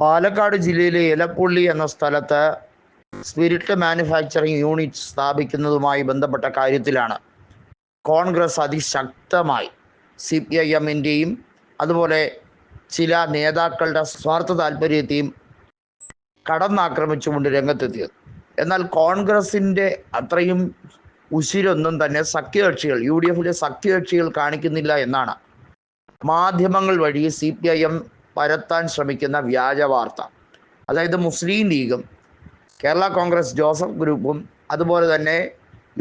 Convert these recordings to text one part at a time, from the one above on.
പാലക്കാട് ജില്ലയിലെ എലപ്പുള്ളി എന്ന സ്ഥലത്ത് സ്പിരിറ്റ് മാനുഫാക്ചറിംഗ് യൂണിറ്റ് സ്ഥാപിക്കുന്നതുമായി ബന്ധപ്പെട്ട കാര്യത്തിലാണ് കോൺഗ്രസ് അതിശക്തമായി CPIMൻ്റെയും അതുപോലെ ചില നേതാക്കളുടെ സ്വാർത്ഥ താല്പര്യത്തെയും കടന്നാക്രമിച്ചുകൊണ്ട് രംഗത്തെത്തിയത്. എന്നാൽ കോൺഗ്രസിൻ്റെ അത്രയും ഉശിരൊന്നും തന്നെ സഖ്യകക്ഷികൾ UDFിലെ സഖ്യകക്ഷികൾ കാണിക്കുന്നില്ല എന്നാണ് മാധ്യമങ്ങൾ വഴി CPIM പരത്താൻ ശ്രമിക്കുന്ന വ്യാജ വാർത്ത. അതായത് മുസ്ലിം ലീഗും കേരള കോൺഗ്രസ് ജോസഫ് ഗ്രൂപ്പും അതുപോലെ തന്നെ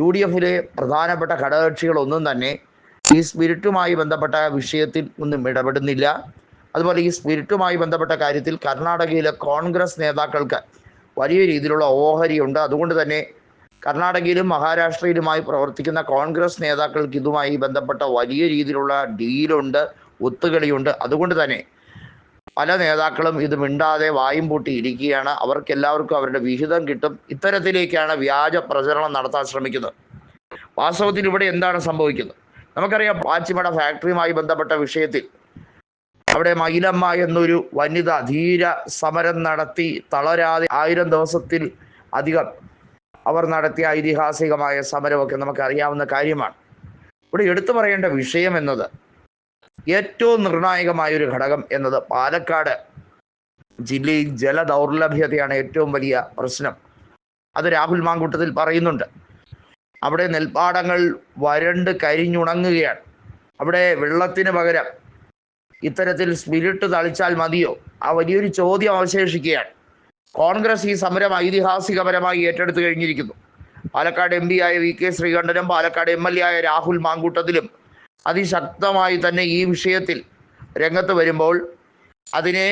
UDFിലെ പ്രധാനപ്പെട്ട ഘടകകക്ഷികളൊന്നും തന്നെ ഈ സ്പിരിറ്റുമായി ബന്ധപ്പെട്ട വിഷയത്തിൽ ഒന്നും ഇടപെടുന്നില്ല. അതുപോലെ ഈ സ്പിരിറ്റുമായി ബന്ധപ്പെട്ട കാര്യത്തിൽ കർണാടകയിലെ കോൺഗ്രസ് നേതാക്കൾക്ക് വലിയ രീതിയിലുള്ള ഓഹരിയുണ്ട്. അതുകൊണ്ട് തന്നെ കർണാടകയിലും മഹാരാഷ്ട്രയിലുമായി പ്രവർത്തിക്കുന്ന കോൺഗ്രസ് നേതാക്കൾക്ക് ഇതുമായി ബന്ധപ്പെട്ട വലിയ രീതിയിലുള്ള ഡീലുണ്ട്, ഒത്തുകളിയുണ്ട്. അതുകൊണ്ട് തന്നെ പല നേതാക്കളും ഇത് മിണ്ടാതെ വായും പൂട്ടി ഇരിക്കുകയാണ്. അവർക്കെല്ലാവർക്കും അവരുടെ വിഹിതം കിട്ടും. ഇത്തരത്തിലേക്കാണ് വ്യാജ പ്രചരണം നടത്താൻ ശ്രമിക്കുന്നത്. വാസ്തവത്തിൽ ഇവിടെ എന്താണ് സംഭവിക്കുന്നത്? നമുക്കറിയാം, പാച്ചിമട ഫാക്ടറിയുമായി ബന്ധപ്പെട്ട വിഷയത്തിൽ അവിടെ മയിലമ്മ എന്നൊരു വനിത ധീര സമരം നടത്തി തളരാതെ 1000 ദിവസത്തിൽ അധികം അവർ നടത്തിയ ഐതിഹാസികമായ സമരമൊക്കെ നമുക്കറിയാവുന്ന കാര്യമാണ്. ഇവിടെ എടുത്തു പറയേണ്ട വിഷയം എന്നത്, ഏറ്റവും നിർണായകമായൊരു ഘടകം എന്നത് പാലക്കാട് ജില്ലയിൽ ജലദൗർലഭ്യതയാണ് ഏറ്റവും വലിയ പ്രശ്നം. അത് രാഹുൽ മാങ്കൂട്ടത്തിൽ പറയുന്നുണ്ട്. അവിടെ നെൽപ്പാടങ്ങൾ വരണ്ട് കരിഞ്ഞുണങ്ങുകയാണ്. അവിടെ വെള്ളത്തിന് പകരം ഇത്തരത്തിൽ സ്പിരിറ്റ് തളിച്ചാൽ മതിയോ? ആ വലിയൊരു ചോദ്യം അവശേഷിക്കുകയാണ്. കോൺഗ്രസ് ഈ സമരം ഐതിഹാസികപരമായി ഏറ്റെടുത്തു കഴിഞ്ഞിരിക്കുന്നു. പാലക്കാട് MP ആയ VK ശ്രീകണ്ഠനും പാലക്കാട് MLA ആയ രാഹുൽ മാങ്കൂട്ടത്തിലും അതിശക്തമായി തന്നെ ഈ വിഷയത്തിൽ രംഗത്ത് വരുമ്പോൾ അതിനെ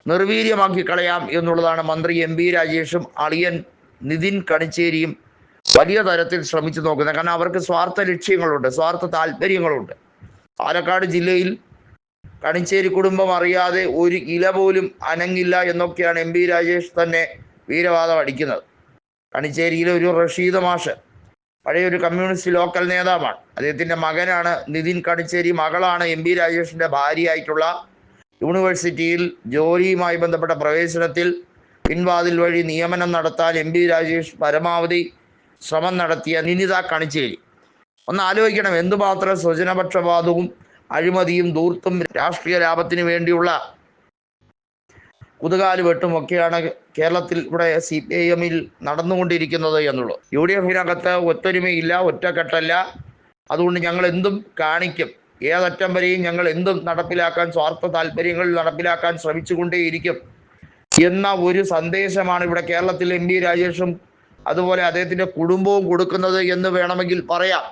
നിർവീര്യമാക്കി കളയാം എന്നുള്ളതാണ് മന്ത്രി MP രാജേഷും അളിയൻ നിതിൻ കണിച്ചേരിയും വലിയ തരത്തിൽ ശ്രമിച്ചു നോക്കുന്നത്. കാരണം അവർക്ക് സ്വാർത്ഥ ലക്ഷ്യങ്ങളുണ്ട്, സ്വാർത്ഥ താല്പര്യങ്ങളുണ്ട്. പാലക്കാട് ജില്ലയിൽ കണിച്ചേരി കുടുംബം അറിയാതെ ഒരു ഇല പോലും അനങ്ങില്ല എന്നൊക്കെയാണ് MP രാജേഷ് തന്നെ വീരവാദം അടിക്കുന്നത്. കണിച്ചേരിയിലെ ഒരു റഷീദ് മാഷ് പഴയൊരു കമ്മ്യൂണിസ്റ്റ് ലോക്കൽ നേതാവാണ്. അദ്ദേഹത്തിൻ്റെ മകനാണ് നിതിൻ കണിച്ചേരി. മകളാണ് MP രാജേഷിൻ്റെ ഭാര്യയായിട്ടുള്ള യൂണിവേഴ്സിറ്റിയിൽ ജോലിയുമായി ബന്ധപ്പെട്ട പ്രവേശനത്തിൽ പിൻവാതിൽ വഴി നിയമനം നടത്താൻ MP രാജേഷ് പരമാവധി ശ്രമം നടത്തിയ നിനിത കണിച്ചേരി. ഒന്ന് ആലോചിക്കണം, എന്തുമാത്രം സ്വജനപക്ഷപാതവും അഴിമതിയും ധൂർത്തും രാഷ്ട്രീയ ലാഭത്തിന് വേണ്ടിയുള്ള കുതുകാല് വെട്ടുമൊക്കെയാണ് കേരളത്തിൽ ഇവിടെ CPIMൽ നടന്നുകൊണ്ടിരിക്കുന്നത് എന്നുള്ളത്. UDFിനകത്ത് ഒത്തൊരുമയില്ല, ഒറ്റക്കെട്ടല്ല. അതുകൊണ്ട് ഞങ്ങൾ എന്തും കാണിക്കും, ഏതറ്റം വരെയും ഞങ്ങൾ എന്തും നടപ്പിലാക്കാൻ, സ്വാർത്ഥ താല്പര്യങ്ങൾ നടപ്പിലാക്കാൻ ശ്രമിച്ചുകൊണ്ടേയിരിക്കും എന്ന ഒരു സന്ദേശമാണ് ഇവിടെ കേരളത്തിൽ MP രാജേഷും അതുപോലെ അദ്ദേഹത്തിൻ്റെ കുടുംബവും കൊടുക്കുന്നത് എന്ന് വേണമെങ്കിൽ പറയാം.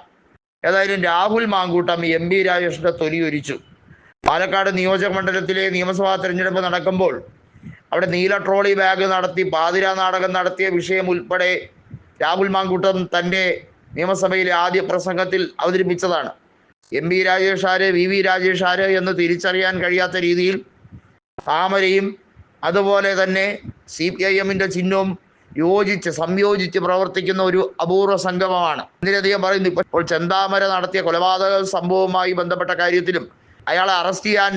ഏതായാലും രാഹുൽ മാങ്കൂട്ടം MP രാജേഷിൻ്റെ തൊലിയൊരിച്ചു. പാലക്കാട് നിയോജക മണ്ഡലത്തിലെ നിയമസഭാ തെരഞ്ഞെടുപ്പ് നടക്കുമ്പോൾ അവിടെ നീല ട്രോളി ബാഗ് നടത്തി പാതിരാ നാടകം നടത്തിയ വിഷയം ഉൾപ്പെടെ രാഹുൽ മാങ്കൂട്ടം തൻ്റെ നിയമസഭയിലെ ആദ്യ പ്രസംഗത്തിൽ അവതരിപ്പിച്ചതാണ്. MP രാജേഷ് ആര്, VV രാജേഷ് ആര് എന്ന് തിരിച്ചറിയാൻ കഴിയാത്ത രീതിയിൽ താമരയും അതുപോലെ തന്നെ CPIMൻ്റെ ചിഹ്നവും സംയോജിച്ച് പ്രവർത്തിക്കുന്ന ഒരു അപൂർവ സംഗമമാണ്. ഇതിലധികം പറയുന്നു. ഇപ്പോൾ ചെന്താമര നടത്തിയ കൊലപാതക സംഭവവുമായി ബന്ധപ്പെട്ട കാര്യത്തിലും അയാളെ അറസ്റ്റ് ചെയ്യാൻ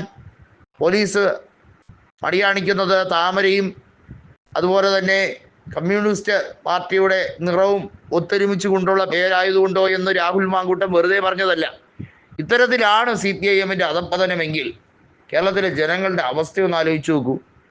പോലീസ് പണിയാണിക്കുന്നത് താമരയും അതുപോലെ തന്നെ കമ്മ്യൂണിസ്റ്റ് പാർട്ടിയുടെ നിറവും ഒത്തൊരുമിച്ച് കൊണ്ടുള്ള പേരായതുകൊണ്ടോ എന്ന് രാഹുൽ മാങ്കൂട്ടം വെറുതെ പറഞ്ഞതല്ല. ഇത്തരത്തിലാണ് CPIMൻ്റെ അധപ്പതനമെങ്കിൽ കേരളത്തിലെ ജനങ്ങളുടെ അവസ്ഥയൊന്ന് ആലോചിച്ച് നോക്കൂ.